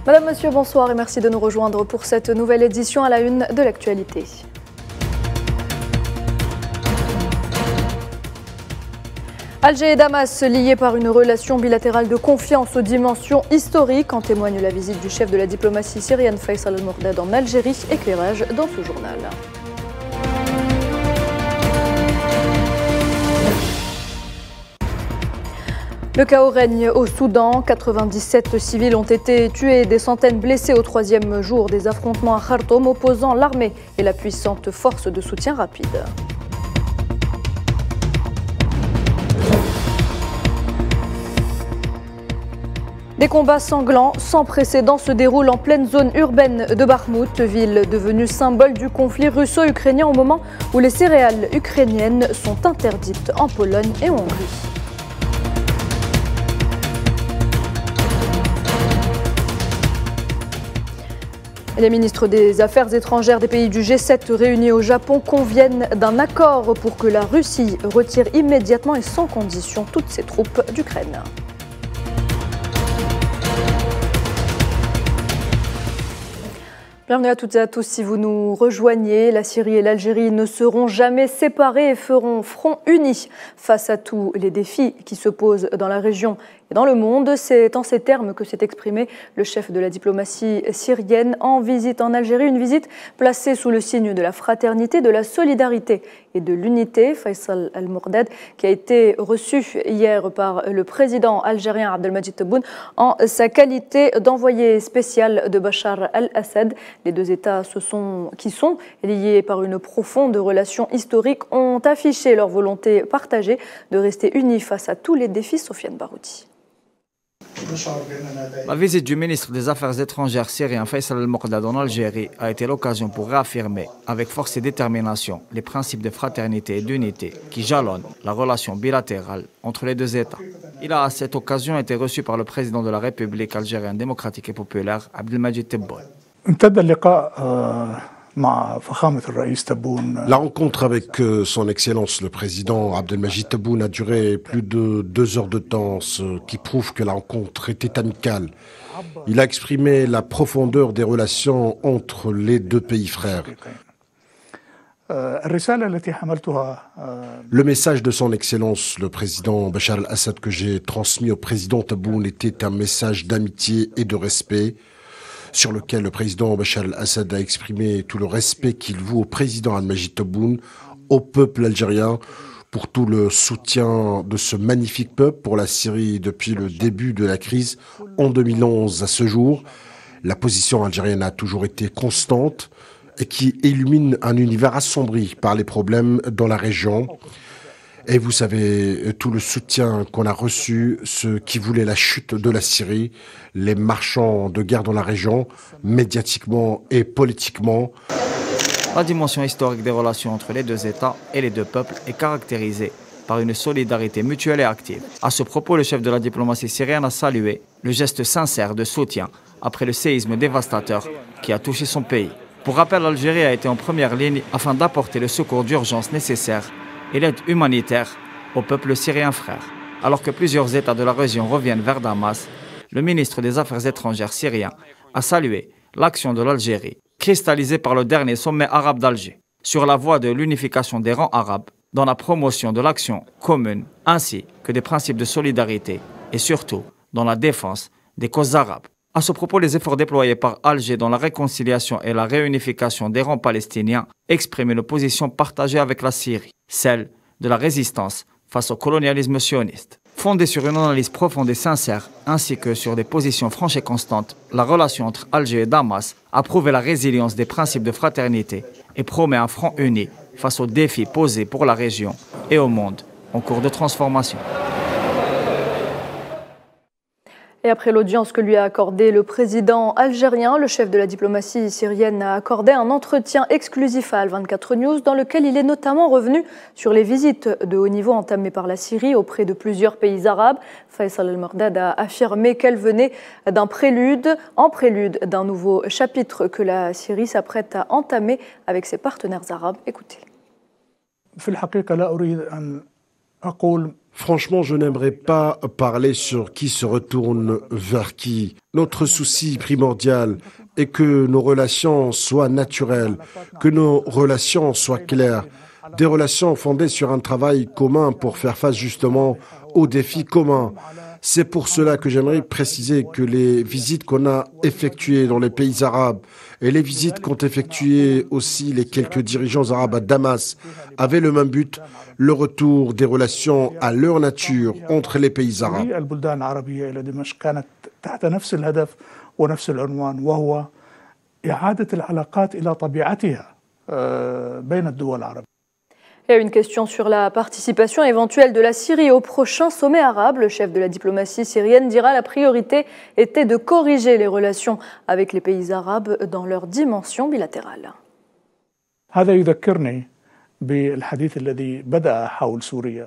Madame, Monsieur, bonsoir et merci de nous rejoindre pour cette nouvelle édition à la une de l'actualité. Alger et Damas liés par une relation bilatérale de confiance aux dimensions historiques, en témoigne la visite du chef de la diplomatie syrienne Faisal Al-Mordad en Algérie. Éclairage dans ce journal. Le chaos règne au Soudan. 97 civils ont été tués et des centaines blessés au troisième jour des affrontements à Khartoum opposant l'armée et la puissante force de soutien rapide. Des combats sanglants sans précédent se déroulent en pleine zone urbaine de Bakhmout, ville devenue symbole du conflit russo-ukrainien au moment où les céréales ukrainiennes sont interdites en Pologne et en Hongrie. Les ministres des Affaires étrangères des pays du G7 réunis au Japon conviennent d'un accord pour que la Russie retire immédiatement et sans condition toutes ses troupes d'Ukraine. Bienvenue à toutes et à tous. Si vous nous rejoignez, la Syrie et l'Algérie ne seront jamais séparées et feront front uni face à tous les défis qui se posent dans la région et dans le monde. C'est en ces termes que s'est exprimé le chef de la diplomatie syrienne en visite en Algérie. Une visite placée sous le signe de la fraternité, de la solidarité et de l'unité. Faisal Al-Mordad, qui a été reçu hier par le président algérien Abdelmadjid Tebboune en sa qualité d'envoyé spécial de Bachar al-Assad. Les deux États qui sont liés par une profonde relation historique ont affiché leur volonté partagée de rester unis face à tous les défis. Sofiane Baroudi. La visite du ministre des Affaires étrangères syrien Faisal Al-Mordad en Algérie a été l'occasion pour réaffirmer avec force et détermination les principes de fraternité et d'unité qui jalonnent la relation bilatérale entre les deux États. Il a à cette occasion été reçu par le président de la République algérienne démocratique et populaire Abdelmadjid Tebboune. La rencontre avec son Excellence le Président Abdelmadjid Tebboune a duré plus de 2 heures de temps, ce qui prouve que la rencontre était amicale. Il a exprimé la profondeur des relations entre les deux pays frères. Le message de son Excellence le Président Bachar al-Assad que j'ai transmis au Président Tebboune était un message d'amitié et de respect, sur lequel le président Bachar al-Assad a exprimé tout le respect qu'il voue au président Abdelmadjid Tebboune, au peuple algérien, pour tout le soutien de ce magnifique peuple pour la Syrie depuis le début de la crise en 2011 à ce jour. La position algérienne a toujours été constante et qui illumine un univers assombri par les problèmes dans la région. Et vous savez, tout le soutien qu'on a reçu, ceux qui voulaient la chute de la Syrie, les marchands de guerre dans la région, médiatiquement et politiquement. La dimension historique des relations entre les deux États et les deux peuples est caractérisée par une solidarité mutuelle et active. À ce propos, le chef de la diplomatie syrienne a salué le geste sincère de soutien après le séisme dévastateur qui a touché son pays. Pour rappel, l'Algérie a été en première ligne afin d'apporter le secours d'urgence nécessaire et l'aide humanitaire au peuple syrien frère. Alors que plusieurs États de la région reviennent vers Damas, le ministre des Affaires étrangères syrien a salué l'action de l'Algérie, cristallisée par le dernier sommet arabe d'Alger, sur la voie de l'unification des rangs arabes, dans la promotion de l'action commune, ainsi que des principes de solidarité et surtout dans la défense des causes arabes. À ce propos, les efforts déployés par Alger dans la réconciliation et la réunification des rangs palestiniens expriment une position partagée avec la Syrie, celle de la résistance face au colonialisme sioniste. Fondée sur une analyse profonde et sincère, ainsi que sur des positions franches et constantes, la relation entre Alger et Damas a prouvé la résilience des principes de fraternité et promet un front uni face aux défis posés pour la région et au monde en cours de transformation. Et après l'audience que lui a accordée le président algérien, le chef de la diplomatie syrienne a accordé un entretien exclusif à Al24 News dans lequel il est notamment revenu sur les visites de haut niveau entamées par la Syrie auprès de plusieurs pays arabes. Faisal Al-Mordad a affirmé qu'elle venait en prélude d'un nouveau chapitre que la Syrie s'apprête à entamer avec ses partenaires arabes. Écoutez. Franchement, je n'aimerais pas parler sur qui se retourne vers qui. Notre souci primordial est que nos relations soient naturelles, que nos relations soient claires. Des relations fondées sur un travail commun pour faire face justement aux défis communs. C'est pour cela que j'aimerais préciser que les visites qu'on a effectuées dans les pays arabes et les visites qu'ont effectuées aussi les quelques dirigeants arabes à Damas avaient le même but, le retour des relations à leur nature entre les pays arabes. Et une question sur la participation éventuelle de la Syrie au prochain sommet arabe. Le chef de la diplomatie syrienne dira la priorité était de corriger les relations avec les pays arabes dans leur dimension bilatérale.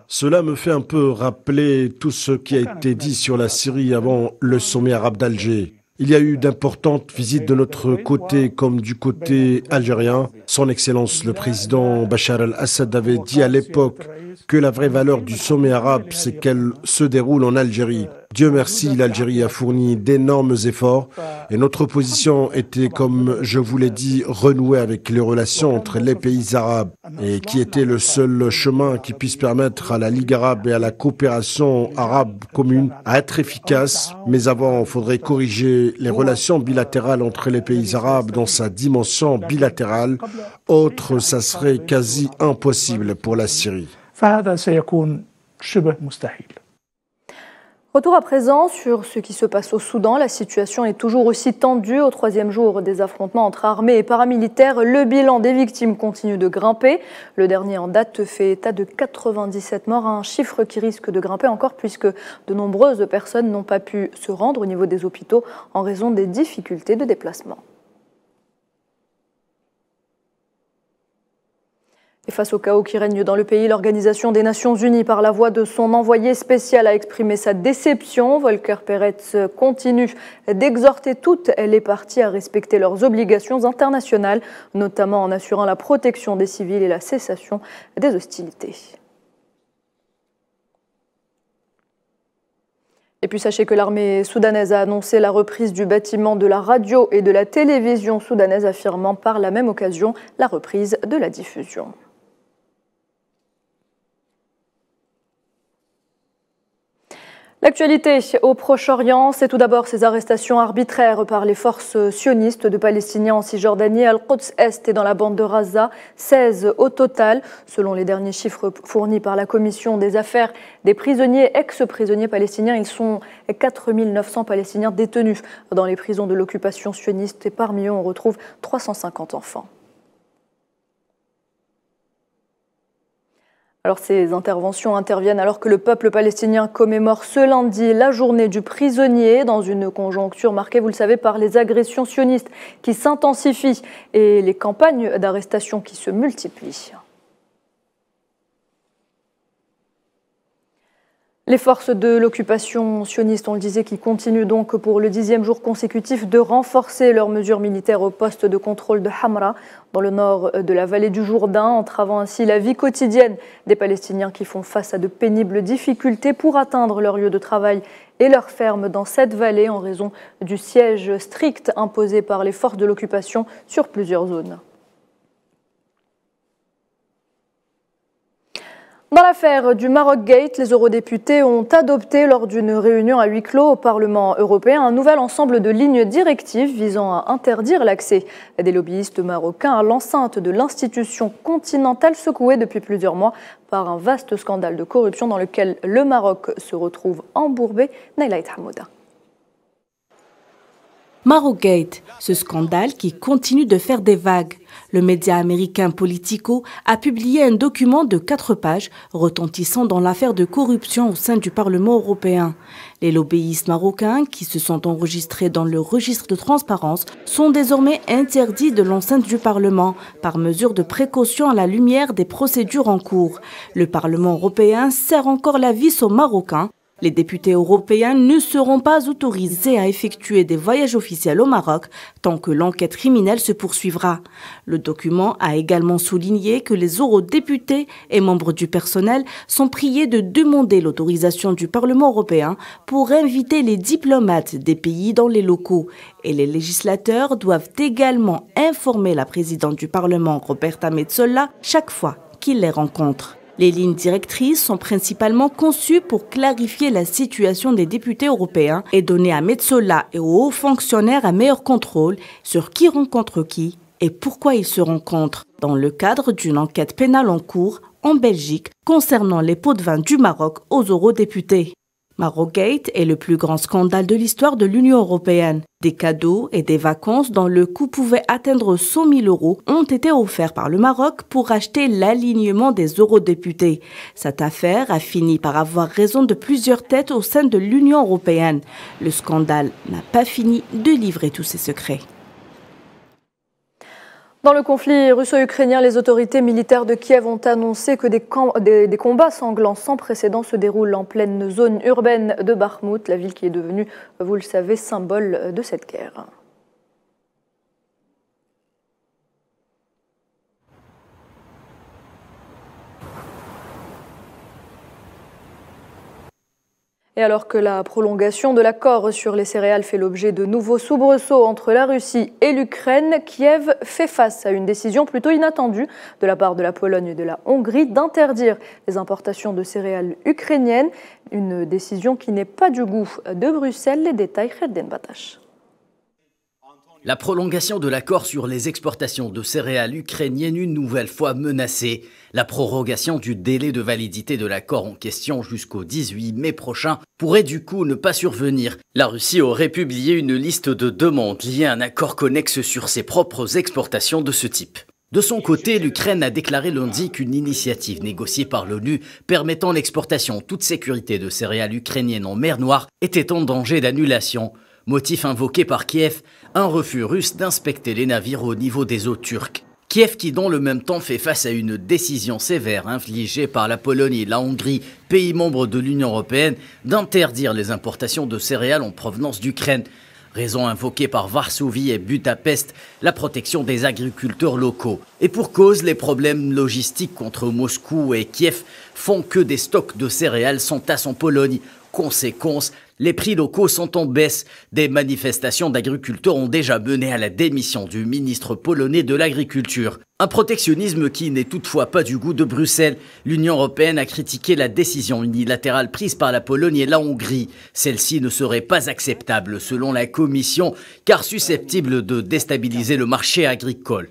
Cela me fait un peu rappeler tout ce qui a été dit sur la Syrie avant le sommet arabe d'Alger. Il y a eu d'importantes visites de notre côté comme du côté algérien. Son Excellence le président Bachar al-Assad avait dit à l'époque que la vraie valeur du sommet arabe, c'est qu'elle se déroule en Algérie. Dieu merci, l'Algérie a fourni d'énormes efforts et notre position était, comme je vous l'ai dit, renouer avec les relations entre les pays arabes et qui était le seul chemin qui puisse permettre à la Ligue arabe et à la coopération arabe commune à être efficace. Mais avant, il faudrait corriger les relations bilatérales entre les pays arabes dans sa dimension bilatérale. Autre, ça serait quasi impossible pour la Syrie. Retour à présent sur ce qui se passe au Soudan. La situation est toujours aussi tendue au troisième jour des affrontements entre armées et paramilitaires. Le bilan des victimes continue de grimper. Le dernier en date fait état de 97 morts, un chiffre qui risque de grimper encore puisque de nombreuses personnes n'ont pas pu se rendre au niveau des hôpitaux en raison des difficultés de déplacement. Et face au chaos qui règne dans le pays, l'Organisation des Nations Unies, par la voix de son envoyé spécial, a exprimé sa déception. Volker Perez continue d'exhorter toutes les parties à respecter leurs obligations internationales, notamment en assurant la protection des civils et la cessation des hostilités. Et puis sachez que l'armée soudanaise a annoncé la reprise du bâtiment de la radio et de la télévision soudanaise, affirmant par la même occasion la reprise de la diffusion. L'actualité au Proche-Orient, c'est tout d'abord ces arrestations arbitraires par les forces sionistes de Palestiniens en Cisjordanie, Al-Quds Est et dans la bande de Gaza, 16 au total. Selon les derniers chiffres fournis par la Commission des affaires des prisonniers, ex-prisonniers palestiniens, ils sont 4 900 Palestiniens détenus dans les prisons de l'occupation sioniste et parmi eux on retrouve 350 enfants. Alors ces interventions interviennent alors que le peuple palestinien commémore ce lundi la journée du prisonnier dans une conjoncture marquée, vous le savez, par les agressions sionistes qui s'intensifient et les campagnes d'arrestation qui se multiplient. Les forces de l'occupation sioniste, on le disait, qui continuent donc pour le 10e jour consécutif de renforcer leurs mesures militaires au poste de contrôle de Hamra, dans le nord de la vallée du Jourdain, entravant ainsi la vie quotidienne des Palestiniens qui font face à de pénibles difficultés pour atteindre leur lieu de travail et leurs fermes dans cette vallée en raison du siège strict imposé par les forces de l'occupation sur plusieurs zones. Dans l'affaire du Maroc Gate, les eurodéputés ont adopté lors d'une réunion à huis clos au Parlement européen un nouvel ensemble de lignes directives visant à interdire l'accès des lobbyistes marocains à l'enceinte de l'institution continentale secouée depuis plusieurs mois par un vaste scandale de corruption dans lequel le Maroc se retrouve embourbé. Naïla Hamouda. Maroc Gate, ce scandale qui continue de faire des vagues. Le média américain Politico a publié un document de 4 pages retentissant dans l'affaire de corruption au sein du Parlement européen. Les lobbyistes marocains qui se sont enregistrés dans le registre de transparence sont désormais interdits de l'enceinte du Parlement par mesure de précaution à la lumière des procédures en cours. Le Parlement européen serre encore la vis aux Marocains Les députés européens ne seront pas autorisés à effectuer des voyages officiels au Maroc tant que l'enquête criminelle se poursuivra. Le document a également souligné que les eurodéputés et membres du personnel sont priés de demander l'autorisation du Parlement européen pour inviter les diplomates des pays dans les locaux. Et les législateurs doivent également informer la présidente du Parlement, Roberta Metsola, chaque fois qu'ils les rencontrent. Les lignes directrices sont principalement conçues pour clarifier la situation des députés européens et donner à Metsola et aux hauts fonctionnaires un meilleur contrôle sur qui rencontre qui et pourquoi ils se rencontrent, dans le cadre d'une enquête pénale en cours en Belgique concernant les pots de vin du Maroc aux eurodéputés. Marocgate est le plus grand scandale de l'histoire de l'Union européenne. Des cadeaux et des vacances dont le coût pouvait atteindre 100 000 € ont été offerts par le Maroc pour acheter l'alignement des eurodéputés. Cette affaire a fini par avoir raison de plusieurs têtes au sein de l'Union européenne. Le scandale n'a pas fini de livrer tous ses secrets. Dans le conflit russo-ukrainien, les autorités militaires de Kiev ont annoncé que des combats sanglants sans précédent se déroulent en pleine zone urbaine de Bakhmout, la ville qui est devenue, vous le savez, symbole de cette guerre. Et alors que la prolongation de l'accord sur les céréales fait l'objet de nouveaux soubresauts entre la Russie et l'Ukraine, Kiev fait face à une décision plutôt inattendue de la part de la Pologne et de la Hongrie d'interdire les importations de céréales ukrainiennes. Une décision qui n'est pas du goût de Bruxelles. Les détails, Kheden Batash. La prolongation de l'accord sur les exportations de céréales ukrainiennes une nouvelle fois menacée. La prorogation du délai de validité de l'accord en question jusqu'au 18 mai prochain pourrait du coup ne pas survenir. La Russie aurait publié une liste de demandes liées à un accord connexe sur ses propres exportations de ce type. De son côté, l'Ukraine a déclaré lundi qu'une initiative négociée par l'ONU permettant l'exportation en toute sécurité de céréales ukrainiennes en mer Noire était en danger d'annulation. Motif invoqué par Kiev, un refus russe d'inspecter les navires au niveau des eaux turques. Kiev qui dans le même temps fait face à une décision sévère infligée par la Pologne et la Hongrie, pays membres de l'Union européenne, d'interdire les importations de céréales en provenance d'Ukraine. Raison invoquée par Varsovie et Budapest, la protection des agriculteurs locaux. Et pour cause, les problèmes logistiques entre Moscou et Kiev font que des stocks de céréales s'entassent en Pologne. Conséquence, les prix locaux sont en baisse. Des manifestations d'agriculteurs ont déjà mené à la démission du ministre polonais de l'Agriculture. Un protectionnisme qui n'est toutefois pas du goût de Bruxelles. L'Union européenne a critiqué la décision unilatérale prise par la Pologne et la Hongrie. Celle-ci ne serait pas acceptable selon la Commission, car susceptible de déstabiliser le marché agricole.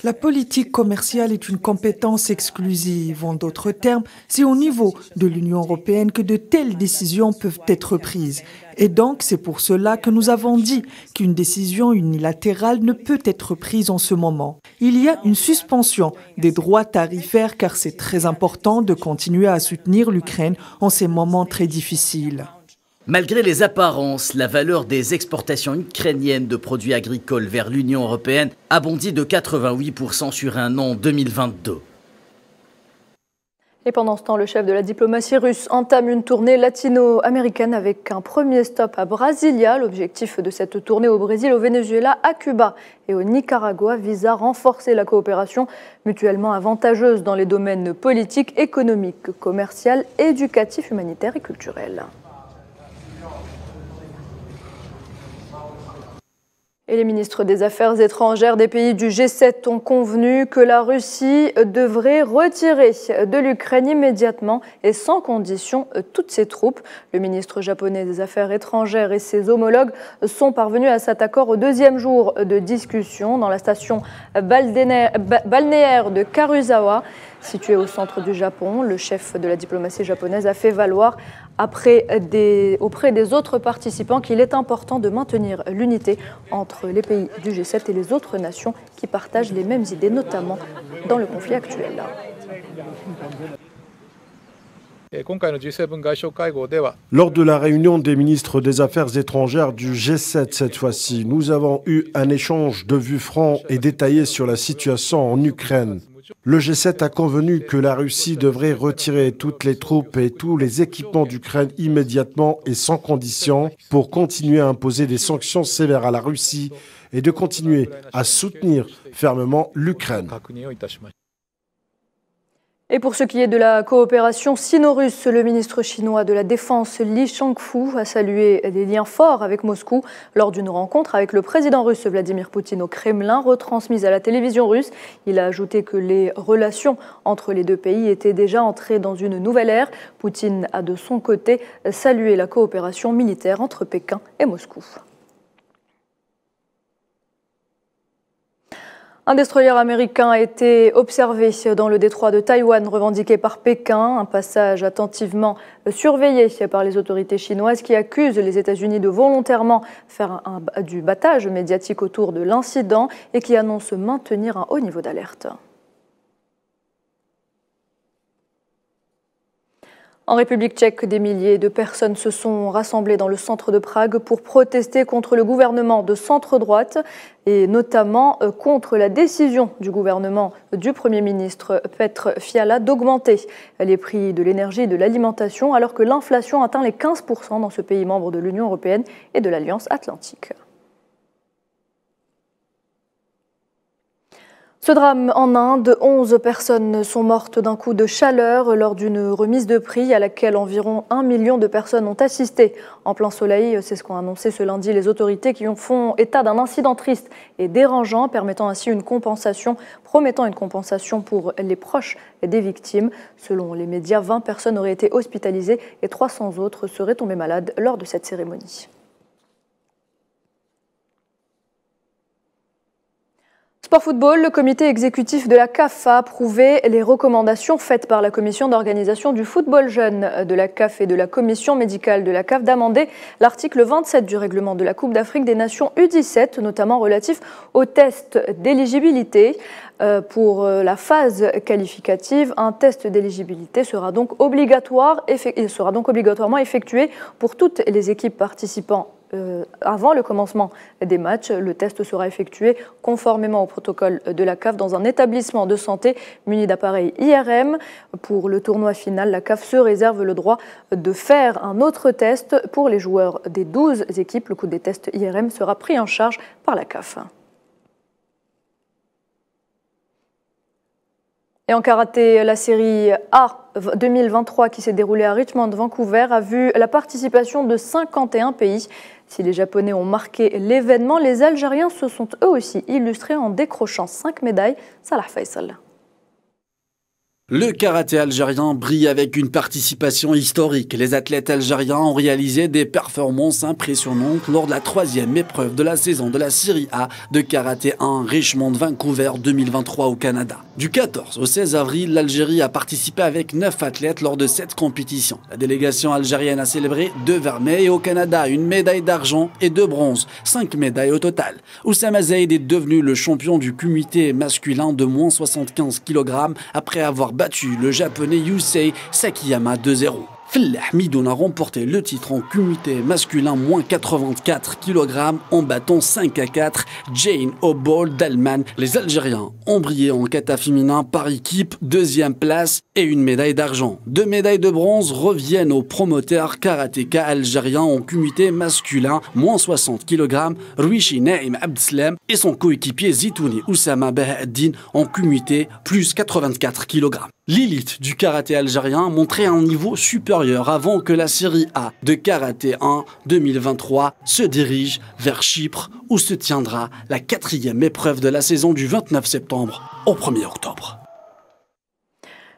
La politique commerciale est une compétence exclusive. En d'autres termes, c'est au niveau de l'Union européenne que de telles décisions peuvent être prises. Et donc, c'est pour cela que nous avons dit qu'une décision unilatérale ne peut être prise en ce moment. Il y a une suspension des droits tarifaires car c'est très important de continuer à soutenir l'Ukraine en ces moments très difficiles. Malgré les apparences, la valeur des exportations ukrainiennes de produits agricoles vers l'Union européenne a bondi de 88% sur un an en 2022. Et pendant ce temps, le chef de la diplomatie russe entame une tournée latino-américaine avec un premier stop à Brasilia. L'objectif de cette tournée au Brésil, au Venezuela, à Cuba et au Nicaragua vise à renforcer la coopération mutuellement avantageuse dans les domaines politiques, économiques, commercial, éducatifs, humanitaires et culturels. Et les ministres des Affaires étrangères des pays du G7 ont convenu que la Russie devrait retirer de l'Ukraine immédiatement et sans condition toutes ses troupes. Le ministre japonais des Affaires étrangères et ses homologues sont parvenus à cet accord au deuxième jour de discussion dans la station balnéaire de Karuizawa, située au centre du Japon. Le chef de la diplomatie japonaise a fait valoir auprès des autres participants qu'il est important de maintenir l'unité entre les pays du G7 et les autres nations qui partagent les mêmes idées, notamment dans le conflit actuel. Lors de la réunion des ministres des Affaires étrangères du G7 cette fois-ci, nous avons eu un échange de vues franc et détaillé sur la situation en Ukraine. Le G7 a convenu que la Russie devrait retirer toutes les troupes et tous les équipements d'Ukraine immédiatement et sans condition pour continuer à imposer des sanctions sévères à la Russie et de continuer à soutenir fermement l'Ukraine. Et pour ce qui est de la coopération sino-russe, le ministre chinois de la Défense Li Shangfu a salué des liens forts avec Moscou lors d'une rencontre avec le président russe Vladimir Poutine au Kremlin, retransmise à la télévision russe. Il a ajouté que les relations entre les deux pays étaient déjà entrées dans une nouvelle ère. Poutine a de son côté salué la coopération militaire entre Pékin et Moscou. Un destroyer américain a été observé dans le détroit de Taïwan, revendiqué par Pékin, un passage attentivement surveillé par les autorités chinoises qui accusent les États-Unis de volontairement faire du battage médiatique autour de l'incident et qui annoncent maintenir un haut niveau d'alerte. En République tchèque, des milliers de personnes se sont rassemblées dans le centre de Prague pour protester contre le gouvernement de centre-droite et notamment contre la décision du gouvernement du Premier ministre Petr Fiala d'augmenter les prix de l'énergie et de l'alimentation alors que l'inflation atteint les 15% dans ce pays membre de l'Union européenne et de l'Alliance atlantique. Ce drame en Inde, 11 personnes sont mortes d'un coup de chaleur lors d'une remise de prix à laquelle environ 1 million de personnes ont assisté. En plein soleil, c'est ce qu'ont annoncé ce lundi les autorités qui font état d'un incident triste et dérangeant, promettant une compensation pour les proches des victimes. Selon les médias, 20 personnes auraient été hospitalisées et 300 autres seraient tombées malades lors de cette cérémonie. Sport football, le comité exécutif de la CAF a approuvé les recommandations faites par la commission d'organisation du football jeune de la CAF et de la commission médicale de la CAF d'amender l'article 27 du règlement de la Coupe d'Afrique des Nations U17, notamment relatif aux tests d'éligibilité. Pour la phase qualificative, un test d'éligibilité sera donc obligatoirement effectué pour toutes les équipes participant avant le commencement des matchs. Le test sera effectué conformément au protocole de la CAF dans un établissement de santé muni d'appareils IRM. Pour le tournoi final, la CAF se réserve le droit de faire un autre test pour les joueurs des 12 équipes. Le coût des tests IRM sera pris en charge par la CAF. Et en karaté, la série A 2023 qui s'est déroulée à Richmond, Vancouver, a vu la participation de 51 pays. Si les Japonais ont marqué l'événement, les Algériens se sont eux aussi illustrés en décrochant 5 médailles. Salah Faisal. Le karaté algérien brille avec une participation historique. Les athlètes algériens ont réalisé des performances impressionnantes lors de la 3e épreuve de la saison de la Série A de karaté 1 Richmond-Vancouver 2023 au Canada. Du 14 au 16 avril, l'Algérie a participé avec 9 athlètes lors de cette compétition. La délégation algérienne a célébré 2 vermeils et au Canada, une médaille d'argent et 2 bronzes, 5 médailles au total. Oussama Zaïd est devenu le champion du comité masculin de moins 75 kg après avoir battu le japonais Yusei Sakiyama 2-0. Fellah Midoun a remporté le titre en comité masculin moins 84 kg en battant 5-4 Jane O'Ball d'Allemagne. Les Algériens ont brillé en kata féminin par équipe, 2e place et une médaille d'argent. 2 médailles de bronze reviennent au promoteur karatéka algérien en comité masculin moins 60 kg, Ruichi Naïm Abdeslam et son coéquipier Zitouni Oussama Bahaddin en comité plus 84 kg. L'élite du karaté algérien montrait un niveau supérieur avant que la série A de karaté 1 2023 se dirige vers Chypre où se tiendra la 4e épreuve de la saison du 29 septembre au 1er octobre.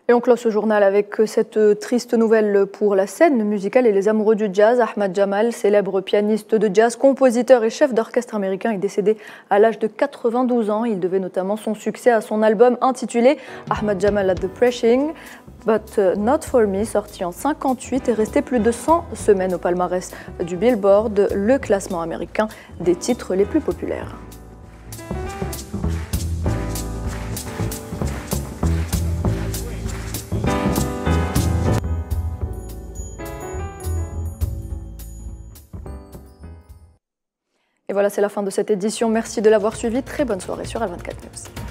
Et on clôt ce journal avec cette triste nouvelle pour la scène musicale et les amoureux du jazz. Ahmad Jamal, célèbre pianiste de jazz, compositeur et chef d'orchestre américain, est décédé à l'âge de 92 ans. Il devait notamment son succès à son album intitulé Ahmad Jamal at the Pressing, But Not For Me, sorti en 1958 et resté plus de 100 semaines au palmarès du Billboard, le classement américain des titres les plus populaires. Et voilà, c'est la fin de cette édition. Merci de l'avoir suivi. Très bonne soirée sur L24 News.